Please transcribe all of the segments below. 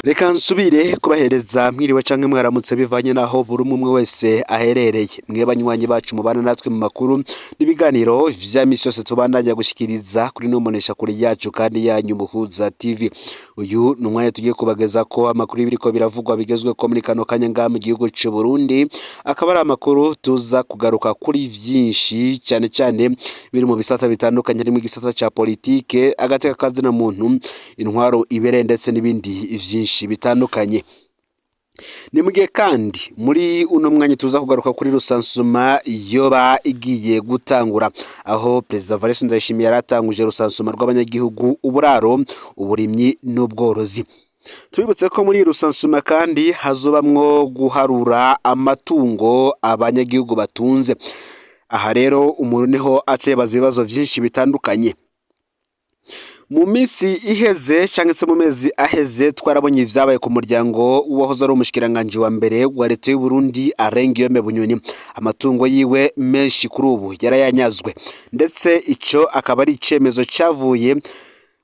Reka nsubire kubahereza mwiriwe canke mwaramutse bivanye naho buri umwe wese aherereye. Mwe banywanyi bacu mubana natwe mu makuru n'ibiganiro vya misi yose tubandanya gushikiriza kuri no monesha kuri yacu kandi yanyu Muhuza TV. Uyu ni umwanya tugiye kubageza ko amakuru biriko biravugwa bigezwe ko muri kano kanya ngaha mu gihugu c'u Burundi, akaba ari amakuru tuza kugaruka kuri vyinshi cyane cyane biri mu bisata bitandukanye, harimo igisata ca politike, agateka kazina muntu, intwaro ibere ndetse n'ibindi vyinshi bitandukanye. Ni mugihe kandi muri uno mwanya tuza kugaruka kuri rusansuma yoba igiye gutangura, aho Perezida Evariste Ndayishimiye yaratanguje rusansuma rw'abanyagihugu, uburaro, uburimyi n'ubworozi. Tubibutse ko muri rusansuma kandi hazobamwo guharura amatungo abanyagihugu batunze. Aha rero umuntu niho acebaza ibibazo vyinshi bitandukanye. Mu minsi iheze canke se mu mezi aheze twarabonye ivyabaye ku muryango w'uwahoze ari umushikiranganje wa mbere wa leta y'u Burundi Guillaume Bunyoni. Amatungo yiwe menshi kuri ubu yarayanyazwe, ndetse ico akaba ari icemezo cavuye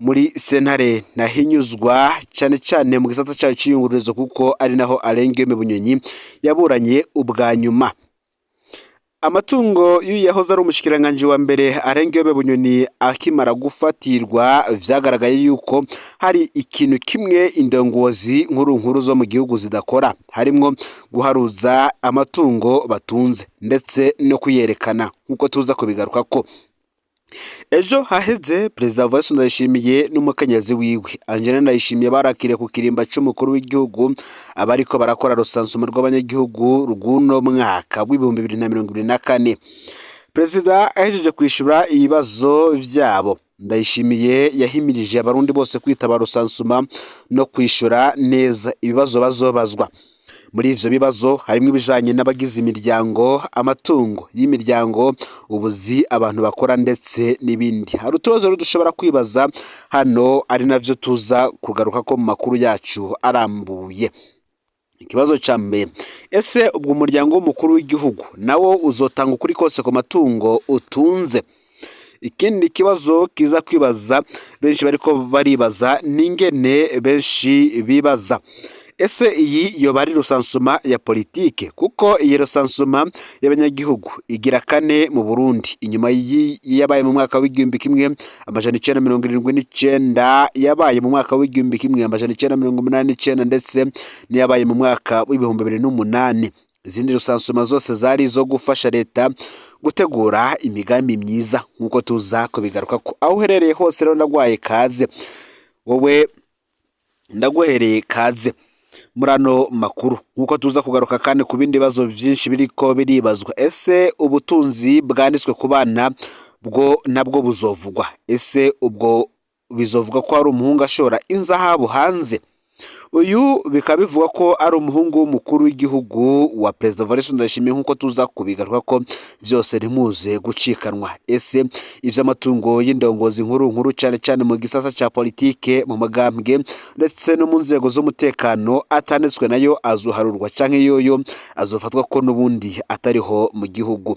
muri sentare nahinyuzwa cane cane mu gisata cayo c'iyungururizo, kuko ari naho Guillaume Bunyoni yaburanye ubwa nyuma. Amatungo yahoze ari umushikiranganje wa mbere Guillaume Bunyoni akimara gufatirwa, vyagaragaye yuko hari ikintu kimwe indongozi nkuru zo mu gihugu zidakora, harimwo guharuza amatungo batunze ndetse no kuyerekana, nkuko tuza kubigaruka ko ejo haheze Perezida Evariste Ndayishimiye n'umukenyezi wiwe Angeline Ndayishimiye barakiriye ku kirimba c'umukuru w'igihugu abariko barakora rusansuma rw'abanyagihugu rw'uno mwaka w'ibihumbi 2024. Perezida ahejeje kwishura ibibazo vyabo, Ndayishimiye yahimirije abarundi bose kwitaba rusansuma no kwishura neza ibibazo bazobazwa. Muri ivyo bibazo harimo ibijanye n'abagize imiryango, amatungo y'imiryango, ubuzi abantu bakora ndetse n'ibindi. Hari utubazo dushobora kwibaza hano, ari navyo tuza kugaruka ko mu makuru yacu arambuye. Ikibazo ca mbere, ese ubwo umuryango w'umukuru w'igihugu nawo uzotanga ukuri kose ku matungo utunze? Ikindi kibazo kiza kwibaza benshi bariko baribaza n'ingene benshi bibaza, ese iyi yoba ari rusansuma ya politike? Kuko iyi rusansuma y'abanyagihugu igira kane mu Burundi, inyuma yabaye mu mwaka w'igihumbi kimwe amajana 1979, yabaye mu mwaka w'igihumbi kimwe amajana 1989, ndetse niyabaye mu mwaka w'ibihumbi 2008. Izindi rusansuma zose zari zo gufasha leta gutegura imigambi myiza, nkuko tuza kubigaruka ko. Aho uherereye hose rero ndagwaye kaze, wowe ndaguhereye kaze murano makuru, nkuko tuza kugaruka kandi ku bindi bibazo vyinshi biriko biribazwa. Ese ubutunzi bwanditswe ku bana bwo nabwo buzovugwa? Ese ubwo bizovuga ko ari umuhungu ashora inzahabu hanze? Uyu bikaba bivuga ko ari umuhungu w'umukuru w'igihugu wa Perezida Evariste Ndayishimiye, nkuko tuza kubigaruka ko vyose ntimuze gucikanwa. Ese ivyo amatungo y'indongozi nkuru cane cane mu gisata ca politike, mu magambwe ndetse no mu nzego z'umutekano atanditswe nayo azoharurwa canke yoyo azofatwa ko n'ubundi atariho mu gihugu?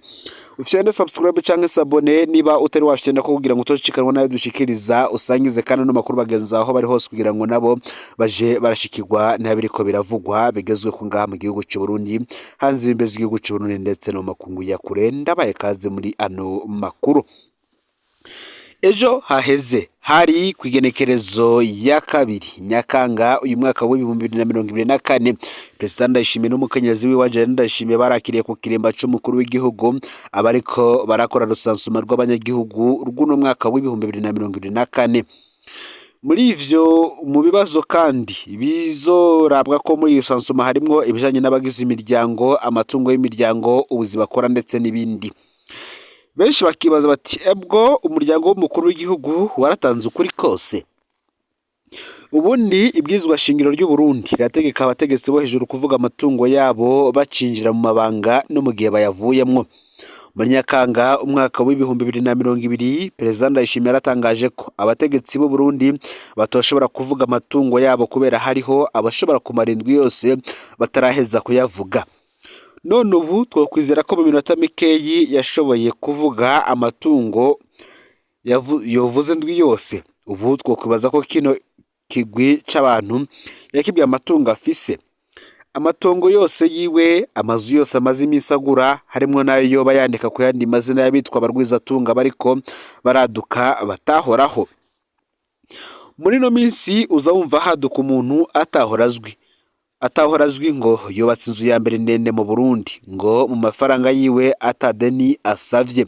Ufyende subscribe canke sabone niba utari wafyenda ko kugira ngo utocikanwa nayo dushikiriza, usangize kandi no makuru bagenza aho bari hose kugira ngo nabo baje barashikirwa n'abiriko biravugwa bigezwe ku ngaha mu gihugu c'u Burundi, hanze imbezi igihugu c'u Burundi ndetse no makungu ya kure. Ndabaye kaze muri ano makuru. Ejo haheze hari kwigenekerezo ya kabiri Nyakanga uyu mwaka w'ibihumbi 2024, Perezida Ndayishimiye n'umukenyezi wiwe Angeline Ndayishimiye barakiriye ku kirimba c'umukuru w'igihugu abariko barakora rusansuma rw'abanyagihugu rw'uno mwaka w'ibihumbi 2024. Muri ivyo mu bibazo kandi bizorabwa ko muri iyo sansuma harimwo ibijanye n'abagize imiryango, amatungo y'imiryango, ubuzi bakora ndetse n'ibindi. Benshi bakibaza bati, ebwo umuryango w'umukuru w'igihugu waratanze ukuri kose? Ubundi ibwirizwa shingiro ry'u Burundi rirategeka abategetsi bo hejuru kuvuga amatungo yabo bacinjira mu mabanga no mu gihe bayavuyemwo. Muri Nyakanga umwaka w'ibihumbi 2020, Perezida Ndayishimiye yaratangaje ko abategetsi b'u Burundi batoshobora kuvuga amatungo yabo kubera hariho abashobora kumara indwi yose bataraheza kuyavuga. None ubu twokwizera ko mu minota mikeyi yashoboye kuvuga amatungo yovuze indwi yose. Ubu twokwibaza ko kigwi c'abantu yakibwiye amatungo afise. Amatongo yose yiwe, amazu yose amaze imisi agura, harimwo nayo yoba yandika ku yandi mazina y'abitwa abarwizatunga bariko baraduka batahoraho. Muri no minsi uza wumva haduka umuntu atahora azwi ngo yubatse inzu ya mbere ndende mu Burundi, ngo mu mafaranga yiwe atadeni asavye.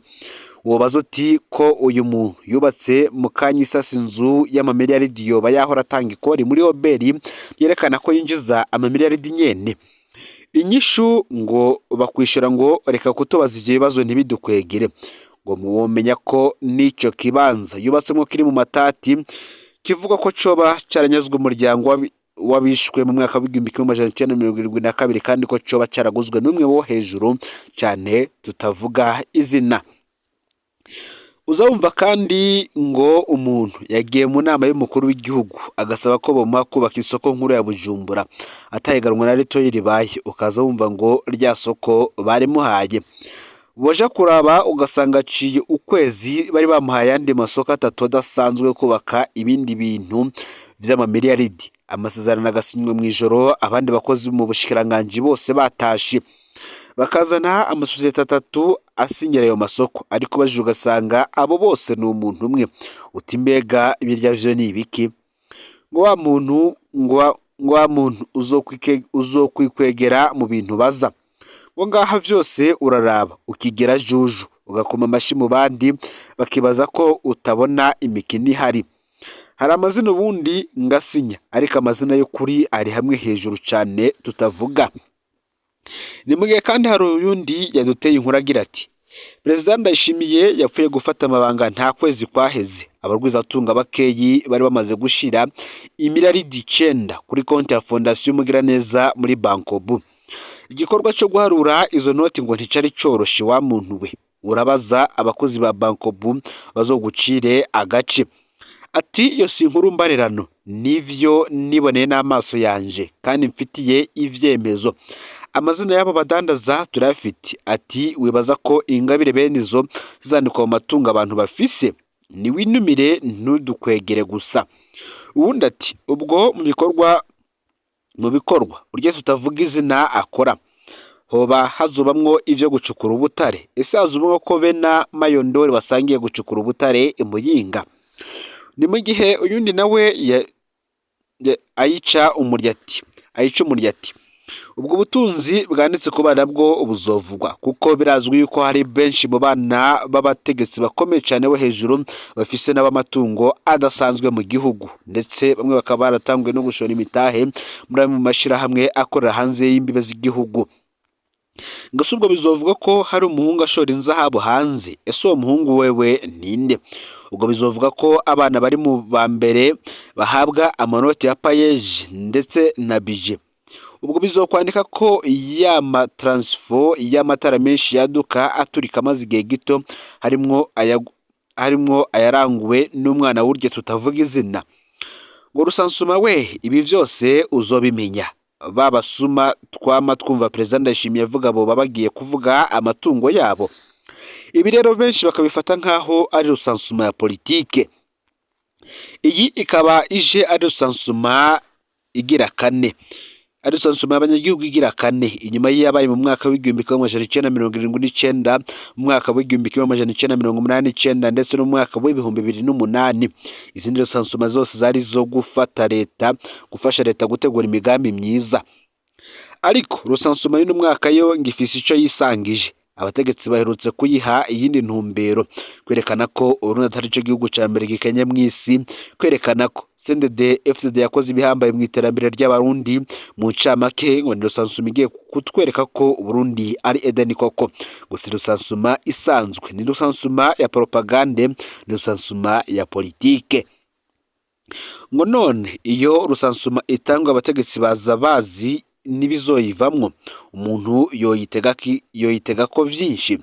Wobaza uti ko uyu muntu yubatse mu Kanyisasi inzu y'amamiliyaridi yoba yahora atanga ikori muri oberi yerekana ko yinjiza amamiliyaridi nyene? Inyishu ngo bakwishura ngo reka kutubaza ivyo bibazo ntibidukwegere, ngo muwomenya ko n'ico kibanza yubatsemo kiri mu matati, kivuga ko coba caranyazwe umuryango wabishwe mu mwaka w'igihumbi kimwe amajana icenda mirongo irindwi na kabiri, kandi ko coba caraguzwe n'umwe wo hejuru cane tutavuga izina. Uzawumva kandi ngo umuntu yagiye mu nama y'umukuru w'igihugu agasaba ko bomuha kubaka isoko nkuru ya Bujumbura atahiganwa na rito ribaye, ukaza wumva ngo rya soko barimuhaye. Boja kuraba ugasanga aciye ukwezi bari bamuhaye andi masoko atatu adasanzwe kubaka ibindi bintu vy'amamiliyaridi. Amasezerano agasinywe mw'ijoro, abandi bakozi mu bushikiranganji bose batashe, bakazana amasosiyete atatu asinyira ayo masoko, ariko bajije ugasanga abo bose ni umuntu umwe. Uti mbega birya vyo ni ibiki? Ngo wa muntu uzokwikwegera mu bintu baza, ngo ngaha vyose uraraba ukigera juju ugakoma amashi mu bandi bakibaza ko utabona imikino ihari. Hari amazina ubundi ngasinya, ariko amazina y'ukuri ari hamwe hejuru cane tutavuga. Ni mugihe kandi hari uyundi yaduteye inkuru agira ati Perezida Ndayishimiye yapfuye gufata amabanga nta kwezi kwaheze, abarwizatunga bakeyi bari bamaze gushira imiliyaridi 9 kuri konti ya Fondation Mugiraneza muri Bankobu. Igikorwa cyo guharura izo noti ngo nticari coroshe wa muntu we, urabaza abakozi ba Bankobu bazogucire agace. Ati iyo si inkuru mbarerano, nivyo niboneye n'amaso yanje kandi mfitiye ivyemezo. Amazina y'abo badandaza turafite. Ati wibaza ko ingabire bene izo zizandikwa mu matungo abantu bafise? Ni winumire ntudukwegere gusa. Ubundi ati ubwo mu bikorwa urya tutavuga izina akora, hoba hazubamwo ivyo gucukura ubutare? Ese hazubamwo ko bena Mayondori basangiye gucukura ubutare Imuyinga? Ni mu gihe uyundi nawe ayica umuryati ubwo butunzi bwanditse ku bana bwo buzovugwa, kuko birazwi yuko hari benshi mu bana b'abategetsi bakomeye cyane bo hejuru bafise n'abamatungo adasanzwe mu gihugu, ndetse bamwe bakaba baratangwe no gushora imitahe muri mu mashirahamwe akorera hanze y'imbibe z'igihugu. Ngase ubwo bizovuga ko hari umuhungu ashora inzahabu hanze. Ese uwo muhungu wewe ninde? Ubwo bizovuga ko abana bari mu bambere bahabwa amanoti ya payeje ndetse na bije. Ubwo bizokwandika ko transfo y'amatara menshi yaduka aturika maze igihe gito harimwo ayaranguwe n'umwana w'urye tutavuga izina. Ngo Rusansuma we ibi vyose uzobimenya. Babasuma twama twumva Perezida Ndayishimiye avuga bo babagiye kuvuga amatungo yabo. Ibi rero benshi bakabifata nkaho ari Rusansuma ya politike. Iyi ikaba ije ari Rusansuma igira kane. Ari Rusansuma y'abanyagihugu igira kane, inyuma y'abaye mu mwaka w'igihumbi kimwe amajana icenda mirongo irindwi n'icenda, mu mwaka w'igihumbi kimwe amajana icenda mirongo umunani n'icenda, ndetse no mu mwaka w'ibihumbi 2008. Izindi Rusansuma zose zari zo gufasha leta gutegura imigambi myiza. Ariko Rusansuma y'uno mwaka yo ngifise ico yisangije. Abategetsi baherutse kuyiha iyindi ntumbero, kwerekana ko Uburundi atari cyo gihugu ca mbere gikenya mw'isi, kwerekana ko CNDD-FDD yakoze ibihambaye mu iterambere ry'abarundi. Mu ncamake ngo ni Rusansuma igiye kutwereka ko Uburundi ari Edeni koko. Gusa Rusansuma isanzwe ni Rusansuma ya propagande, ni Rusansuma ya politike. Ngo none iyo Rusansuma itangwa abategetsi baza bazi nibizoyivamwo, umuntu yoyitega ko vyinshi.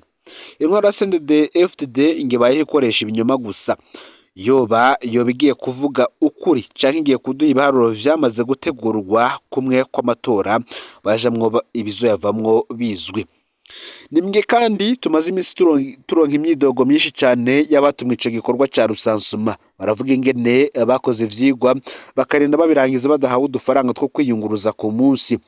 Intwara CNDD-FDD ingebaye ikoresha ibinyoma gusa. Yoba igiye kuvuga ukuri canke igiye kuduha ibiharuro vyamaze gutegurwa kumwe kw'amatora bajamwo ibizoyavamwo bizwi. nimwe kandi tumaze iminsi turonka imyidogo myinshi cyane y'abatumwe ico gikorwa ca rusansuma. Baravuga ingene bakoze ivyigwa bakarinda babirangiza badahawe udufaranga two kwiyunguruza ku munsi.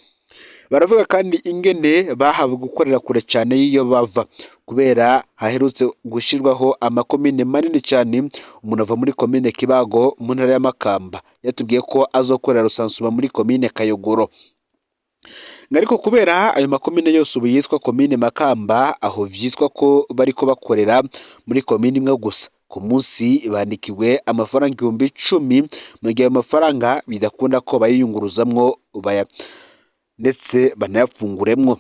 Baravuga kandi ingene bahawe gukorera kure cyane y'iyo bava, kubera haherutse gushirwaho amakomine manini cyane. Umuntu ava muri komine Kibago mu ntara ya Makamba yatubwiye ko azokorera rusansuma muri komine Kayogoro. Ariko kubera ayo makomine yose ubu yitwa komine Makamba, aho vyitwa ko bariko bakorera muri komine imwe gusa, ku munsi bandikiwe amafaranga 10,000, mu gihe ayo mafaranga bidakunda ko bayiyunguruzamwo ndetse banayafunguremwo.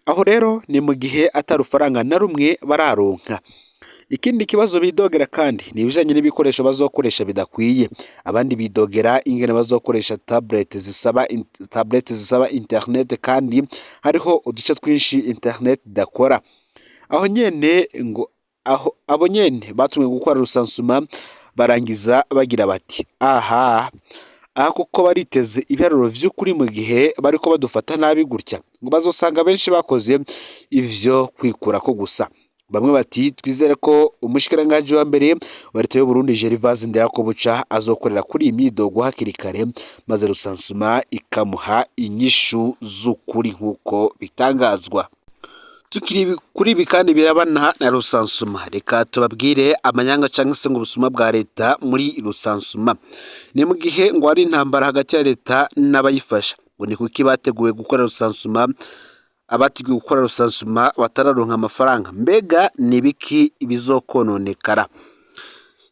Aho rero ni mu gihe atarufaranga na rumwe bararonka. Ikindi kibazo bidogera kandi ni ibijanye n'ibikoresho bazokoresha bidakwiye. Abandi bidogera ingene bazokoresha tablet zisaba internet, kandi hariho uduce twinshi internet idakora. Aho nyene ngo abo nyene batumwe gukora rusansuma barangiza bagira bati aha kuko bariteze ibiharuro vy'ukuri mu gihe bariko badufata nabi gutya, ngo bazosanga benshi bakoze ivyo kwikurako gusa. Bamwe bati twizere ko umushikiranganji wa mbere wa leta y'u Burundi Gervais Ndirakobuca azokorera kuri iyi myidogo hakiri kare, maze rusansuma ikamuha inyishu z'ukuri nk'uko bitangazwa. Tukiri kuri ibi kandi birabana na rusansuma, reka tubabwire amanyanga cyangwa se ngo ubusuma bwa leta muri rusansuma. Ni mu gihe ngo hari intambara hagati ya leta n'abayifasha, ngo ni kuki bateguwe gukora rusansuma, abateguwe gukora rusansuma batararonka amafaranga. Mbega ni biki bizokononekara?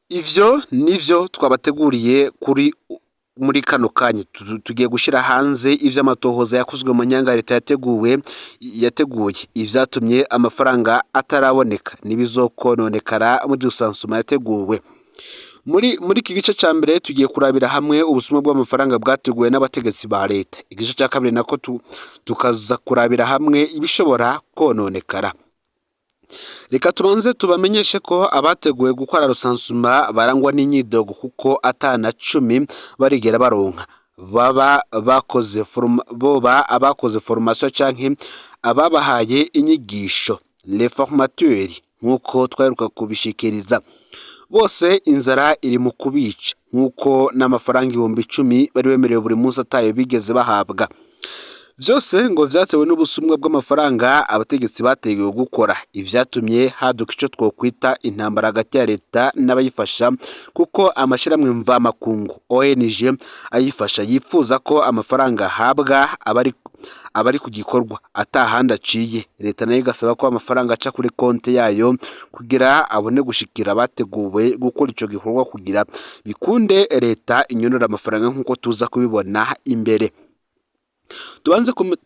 Ivyo nivyo twabateguriye muri kano kanya. Tugiye gushira hanze ivy'amatohoza yakozwe mu nyanga leta yateguye ivyatumye amafaranga ataraboneka n'ibizokononekara muri rusansuma yateguwe. Muri iki gice ca mbere tugiye kurabira hamwe ubusuma bw'amafaranga bwateguwe n'abategetsi ba leta. Igice ca kabiri nako tukaza kurabira hamwe ibishobora kononekara. Reka tubanze tubamenyeshe ko abateguwe gukora rusansuma barangwa n'inyidogo kuko atana 10 barigera baronka. Abakoze formation canke ababahaye inyigisho, les formateurs nkuko twaheruka kubishikiriza, bose inzara iri mu kubica, nkuko n'amafaranga 10,000 bari bemerewe buri munsi atayo bigeze bahabwa. Vyose ngo vyatewe n'ubusumwa bw'amafaranga abategetsi bateguye gukora. Ivyatumye haduka ico twokwita intambara hagati ya leta n'abayifasha, kuko amashiramwe mva makungu ONG ayifasha yifuza ko amafaranga ahabwa abari ku gikorwa atahandi aciye. Leta nayo igasaba ko amafaranga aca kuri konte yayo kugira abone gushikira bateguwe gukora ico gikorwa, kugira bikunde leta inyonora amafaranga nkuko tuza kubibona imbere.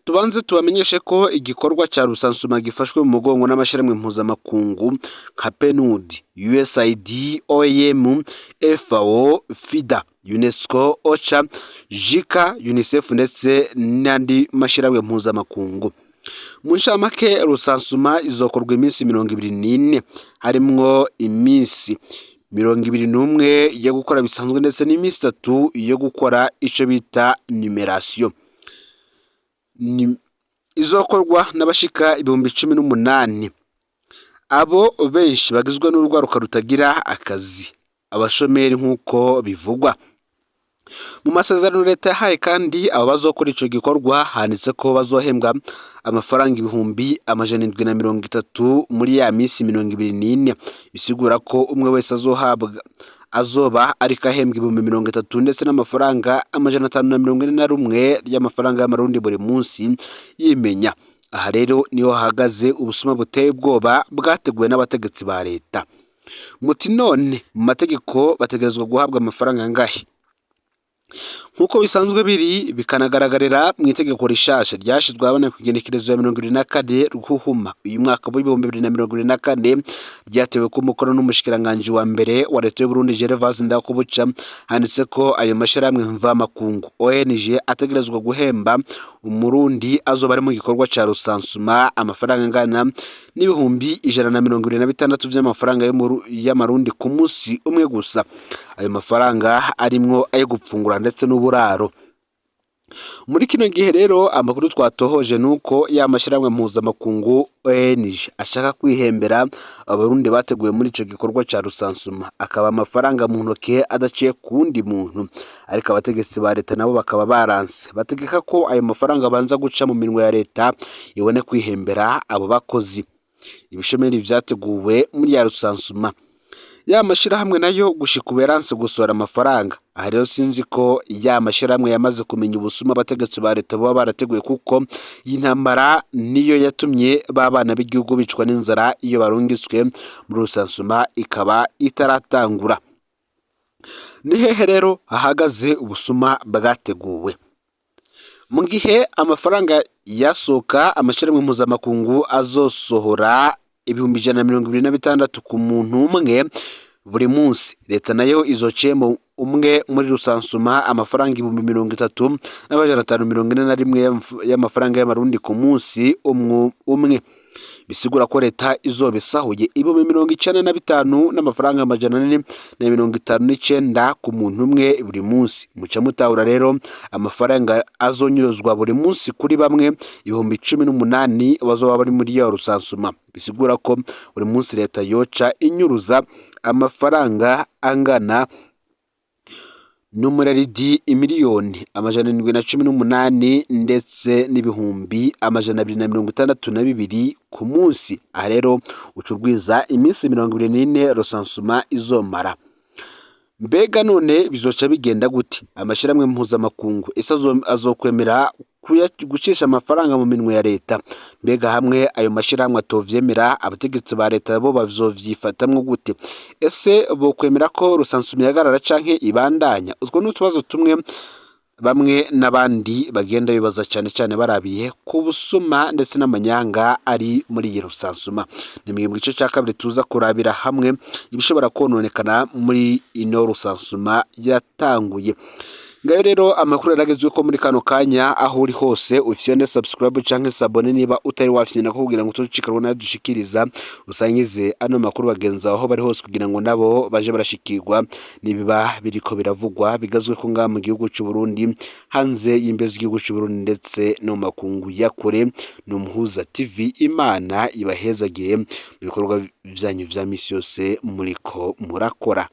Tubanze tubamenyeshe ko igikorwa ca rusansuma gifashwe mu mugongo n'amashiramwe mpuzamakungu nka PNUD, USAID, OIM, FAO, FIDA, UNESCO, OCHA, JICA, UNICEF ndetse n'andi mashiramwe mpuzamakungu. Mu nshamake rusansuma izokorwa iminsi 24, harimwo iminsi 21 yo gukora bisanzwe ndetse n'iminsi 3 yo gukora ico bita numeration. Izokorwa n'abashika 18,000. Abo benshi bagizwe n'urwaruka rutagira akazi, abashomeri nkuko bivugwa. Mu masezerano leta yahaye kandi abo bazokora ico gikorwa handitse ko bazohembwa amafaranga 730 muri ya minsi 24, bisigura ko umwe wese azoba ariko ahembwa 30 ndetse n'amafaranga 541 y'amafaranga y'amarundi buri munsi yimenya. Aha rero niho hahagaze ubusuma buteye ubwoba bwateguwe n'abategetsi ba leta. Muti none mu mategeko bategerezwa guhabwa amafaranga angahe? Nkuko bisanzwe biri bikanagaragarira mu itegeko rishasha ryashizwe abana kugenekerezo ya 24 Ruhuhuma uyu mwaka wa 2024, ryatewe ku mukono n'umushikiranganje wa mbere wa leta y'u Burundi Gervais Ndirakobuca. Handitse ko ayo mashiramwe mva makungu ONG ategerezwa guhemba umurundi azoba ari mu gikorwa ca rusansuma amafaranga angana n'ibihumbi 126 vy'amafaranga y'amarundi ku munsi umwe gusa. Ayo mafaranga arimwo ayo gupfungura ndetse n'uburaro. Muri kino gihe rero amakuru twatohoje nuko ya mashyirahamwe mpuzamakungu ONG ashaka kwihembera abarundi bateguye muri ico gikorwa ca rusansuma, akaba amafaranga mu ntoke adaciye ku wundi muntu, ariko abategetsi ba leta nabo bakaba baranse, bategeka ko ayo mafaranga abanza guca mu minwe ya leta ibone kwihembera abo bakozi. Ibishomeri vyateguwe muri ya rusansuma, ya mashirahamwe nayo gushika ubu yaranse gusohora amafaranga. Aha rero sinzi ko ya mashirahamwe yamaze kumenya ubusuma abategetsi ba leta baba barateguye, kuko iyi ntambara niyo yatumye babana b'igihugu bicwa n'inzara iyo barungitswe muri rusansuma ikaba itaratangura. Ni hehe rero hahagaze ubusuma bwateguwe? Mu gihe amafaranga yasohoka amashirahamwe mpuzamakungu azosohora ibihumbi 126 ku muntu umwe buri munsi, leta nayo izocemo umwe muri rusansuma amafaranga 30,541 y'amafaranga y'amarundi ku munsi umwe. Bisigura ko leta izobisahuye 95 n'amafaranga 459 ku muntu umwe buri munsi. Muca mutahura rero amafaranga azonyuruzwa buri munsi kuri bamwe 18,000 bazoba bari muri ya rusansuma. Bisigura ko buri munsi leta yoca inyuruza amafaranga angana n'umuraridi imiliyoni 718 ndetse n'ibihumbi 262 ku munsi. Aha rero ucurwiza iminsi 24 rusansuma izomara. Mbega none bizoca bigenda gute? Amashirahamwe mpuzamakungu ese azokwemera gucisha amafaranga mu minwe ya leta? Mbega hamwe ayo mashirahamwe atovyemera, abategetsi ba leta bo bazovyifatamwo gute? Ese bokwemera ko rusansuma yagarara canke ibandanya? Utwo n'utubazo tumwe bamwe n'abandi bagenda bibaza cyane cyane barabiye ku busuma ndetse n'amanyanga ari muri iyi rusansuma. Ni mu gice cya kabiri tuza kurabira hamwe ibishobora kononekana muri ino rusansuma yatanguye. Ngayo rero amakuru yaragezwe ko muri kano kanya aho uri hose ufyone subscribe canke sabone niba utari wafyina ko kugira ngo tucikarwe na dushikiriza usangize ano makuru bagenza aho bari hose kugira ngo nabo baje barashikirwa nibiba biriko biravugwa bigazwe ko nga mu gihugu cy'u Burundi, hanze y'imbezi y'igihugu cy'u Burundi ndetse no makungu yakure. No Muhuza TV, Imana ibahezagiye mu bikorwa byanyu vya misi yose muriko murakora.